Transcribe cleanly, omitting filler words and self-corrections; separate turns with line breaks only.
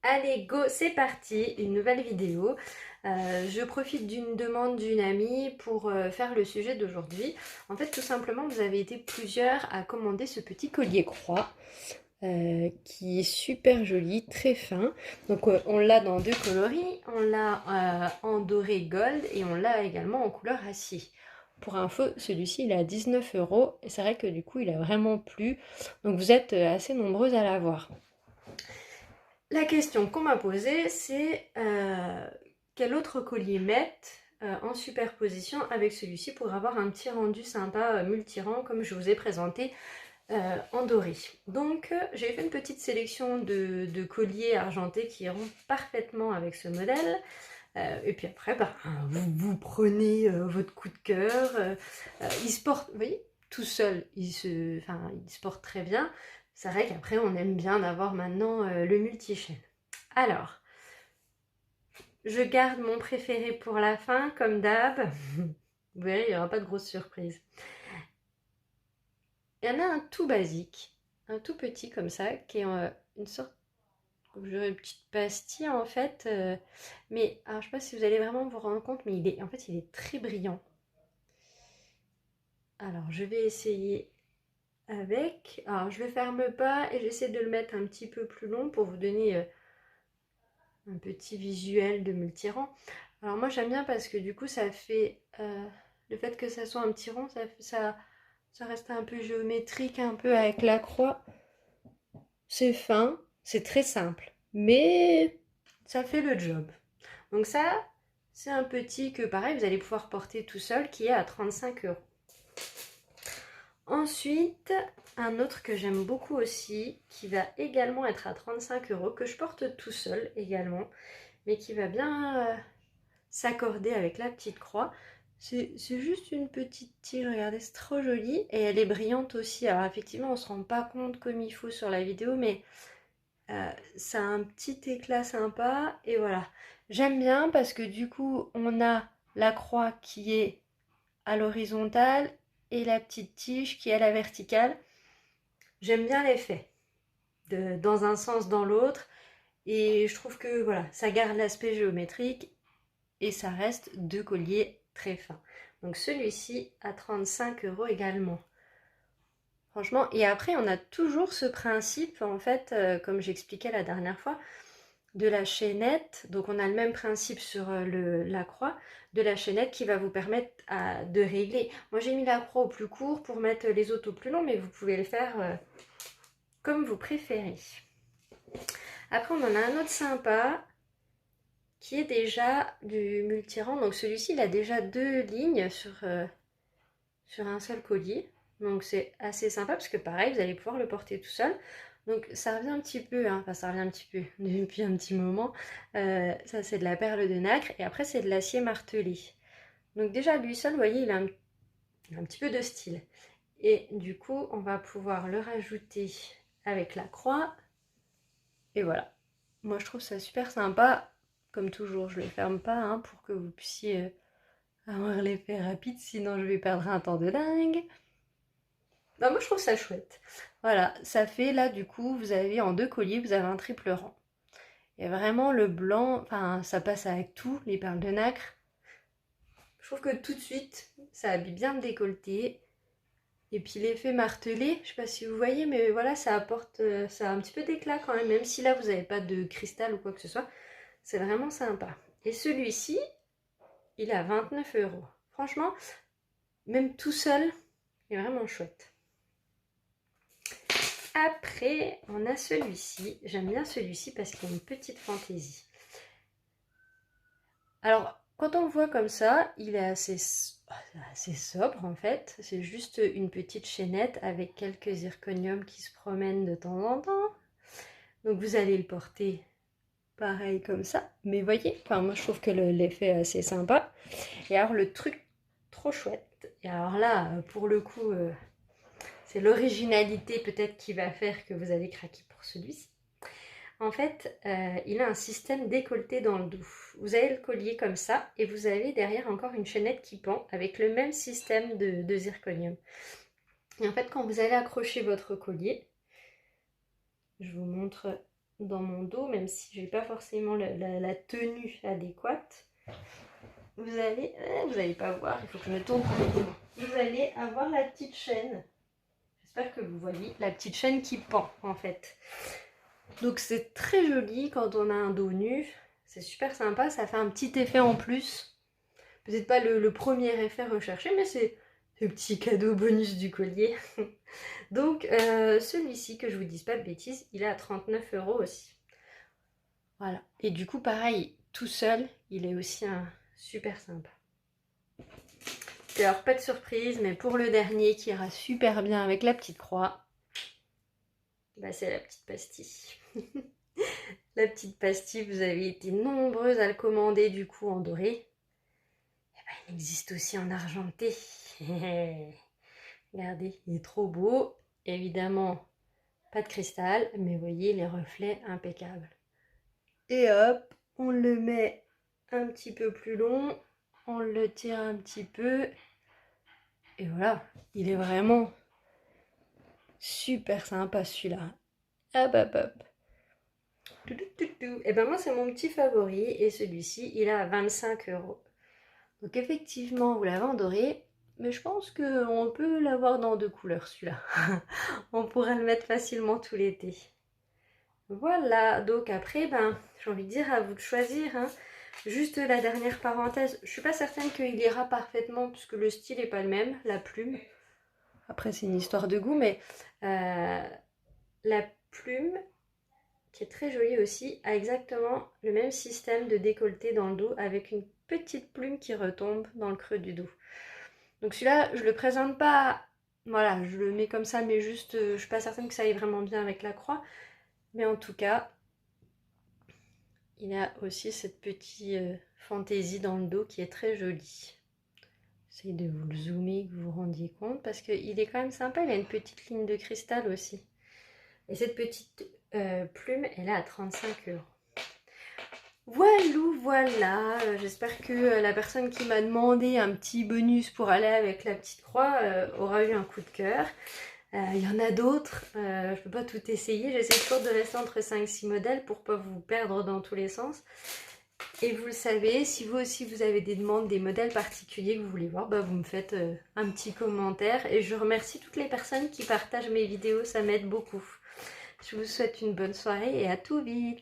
Allez, go, c'est parti, une nouvelle vidéo. Je profite d'une demande d'une amie pour faire le sujet d'aujourd'hui. En fait, tout simplement, vous avez été plusieurs à commander ce petit collier croix qui est super joli, très fin. Donc, on l'a dans deux coloris, on l'a en doré gold et on l'a également en couleur acier. Pour info, celui-ci il est à 19 € et c'est vrai que du coup il a vraiment plu. Donc, vous êtes assez nombreuses à l'avoir. La question qu'on m'a posée, c'est quel autre collier mettre en superposition avec celui-ci pour avoir un petit rendu sympa multirang comme je vous ai présenté en doré. Donc j'ai fait une petite sélection de colliers argentés qui iront parfaitement avec ce modèle. Et puis après, vous prenez votre coup de cœur. Il se porte, vous voyez, tout seul, il se porte très bien. C'est vrai qu'après, on aime bien avoir maintenant le multi-chaîne. Alors, je garde mon préféré pour la fin, comme d'hab. Vous verrez, il n'y aura pas de grosse surprise. Il y en a un tout basique, un tout petit comme ça, qui est une sorte, j'aurais une petite pastille en fait. Mais alors, je ne sais pas si vous allez vraiment vous rendre compte, mais en fait, il est très brillant. Alors, je vais essayer avec. Alors, je le ferme pas et j'essaie de le mettre un petit peu plus long pour vous donner un petit visuel de multirang. Alors moi j'aime bien parce que du coup ça fait le fait que ça soit un petit rond, ça reste un peu géométrique, un peu avec la croix. C'est fin, c'est très simple, mais ça fait le job. Donc ça, c'est un petit que pareil vous allez pouvoir porter tout seul qui est à 35 €. Ensuite, un autre que j'aime beaucoup aussi, qui va également être à 35 €, que je porte tout seul également, mais qui va bien s'accorder avec la petite croix. C'est juste une petite tige, regardez, c'est trop joli. Et elle est brillante aussi. Alors effectivement, on ne se rend pas compte comme il faut sur la vidéo, mais ça a un petit éclat sympa. Et voilà, j'aime bien parce que du coup, on a la croix qui est à l'horizontale et la petite tige qui est à la verticale. J'aime bien l'effet, dans un sens, dans l'autre. Et je trouve que voilà, ça garde l'aspect géométrique et ça reste deux colliers très fins. Donc celui-ci à 35 € également. Franchement, et après on a toujours ce principe en fait, comme j'expliquais la dernière fois, de la chaînette. Donc on a le même principe sur la croix, de la chaînette qui va vous permettre de régler. Moi j'ai mis la croix au plus court pour mettre les autres au plus long, mais vous pouvez le faire comme vous préférez. Après on en a un autre sympa, qui est déjà du multirang. Donc celui-ci, il a déjà deux lignes sur un seul collier. Donc c'est assez sympa parce que pareil, vous allez pouvoir le porter tout seul. Donc ça revient un petit peu, hein, enfin ça revient un petit peu depuis un petit moment. Ça c'est de la perle de nacre et après c'est de l'acier martelé. Donc déjà lui seul, vous voyez, il a un petit peu de style. Et du coup, on va pouvoir le rajouter avec la croix. Et voilà. Moi je trouve ça super sympa. Comme toujours, je ne le ferme pas hein, pour que vous puissiez avoir l'effet rapide, sinon je vais perdre un temps de dingue. Bah, moi je trouve ça chouette. Voilà, ça fait là du coup, vous avez en deux colliers, vous avez un triple rang. Et vraiment le blanc, enfin ça passe avec tout, les perles de nacre. Je trouve que tout de suite, ça habille bien le décolleté. Et puis l'effet martelé, je sais pas si vous voyez, mais voilà, ça apporte ça a un petit peu d'éclat quand même si là vous n'avez pas de cristal ou quoi que ce soit. C'est vraiment sympa. Et celui-ci, il est à 29 €. Franchement, même tout seul, il est vraiment chouette. Après, on a celui-ci. J'aime bien celui-ci parce qu'il y a une petite fantaisie. Alors, quand on le voit comme ça, il est assez sobre en fait. C'est juste une petite chaînette avec quelques zirconiums qui se promènent de temps en temps. Donc vous allez le porter pareil comme ça. Mais voyez, enfin, moi je trouve que l'effet est assez sympa. Et alors le truc trop chouette. Et alors là, pour le coup, c'est l'originalité peut-être qui va faire que vous allez craquer pour celui-ci. En fait, il a un système décolleté dans le dos. Vous avez le collier comme ça et vous avez derrière encore une chaînette qui pend avec le même système de zirconium. Et en fait, quand vous allez accrocher votre collier, je vous montre dans mon dos, même si j'ai pas forcément la tenue adéquate. Vous allez pas voir, il faut que je me tourne pour vous. Vous allez avoir la petite chaîne. J'espère que vous voyez la petite chaîne qui pend en fait. Donc c'est très joli quand on a un dos nu. C'est super sympa, ça fait un petit effet en plus. Peut-être pas le premier effet recherché, mais c'est le petit cadeau bonus du collier. Donc celui-ci, que je vous dise pas de bêtises, il est à 39 € aussi. Voilà. Et du coup, pareil, tout seul, il est aussi un super sympa. Et alors, pas de surprise, mais pour le dernier qui ira super bien avec la petite croix, bah, c'est la petite pastille. La petite pastille, vous avez été nombreuses à le commander du coup en doré. Et bah, il existe aussi en argenté. Regardez, il est trop beau. Évidemment, pas de cristal, mais vous voyez les reflets impeccables. Et hop, on le met un petit peu plus long, on le tire un petit peu. Et voilà, il est vraiment super sympa celui-là. Hop hop hop. Et ben moi c'est mon petit favori et celui-ci il est à 25 €. Donc effectivement vous l'avez en doré, mais je pense qu'on peut l'avoir dans 2 couleurs celui-là. On pourrait le mettre facilement tout l'été. Voilà, donc après ben j'ai envie de dire à vous de choisir. Hein. Juste la dernière parenthèse, je suis pas certaine qu'il ira parfaitement puisque le style est pas le même, la plume. Après c'est une histoire de goût, mais la plume, qui est très jolie aussi, a exactement le même système de décolleté dans le dos avec une petite plume qui retombe dans le creux du dos. Donc celui-là, je le présente pas, voilà, je le mets comme ça, mais juste, je suis pas certaine que ça aille vraiment bien avec la croix. Mais en tout cas, il a aussi cette petite fantaisie dans le dos qui est très jolie. J'essaie de vous le zoomer, que vous vous rendiez compte, parce qu'il est quand même sympa, il a une petite ligne de cristal aussi. Et cette petite plume, elle est à 35 €. Voilà, j'espère que la personne qui m'a demandé un petit bonus pour aller avec la petite croix aura eu un coup de cœur. Il y en a d'autres, je ne peux pas tout essayer, j'essaie toujours de rester entre 5-6 modèles pour ne pas vous perdre dans tous les sens. Et vous le savez, si vous aussi vous avez des demandes, des modèles particuliers que vous voulez voir, bah vous me faites un petit commentaire. Et je remercie toutes les personnes qui partagent mes vidéos, ça m'aide beaucoup. Je vous souhaite une bonne soirée et à tout vite.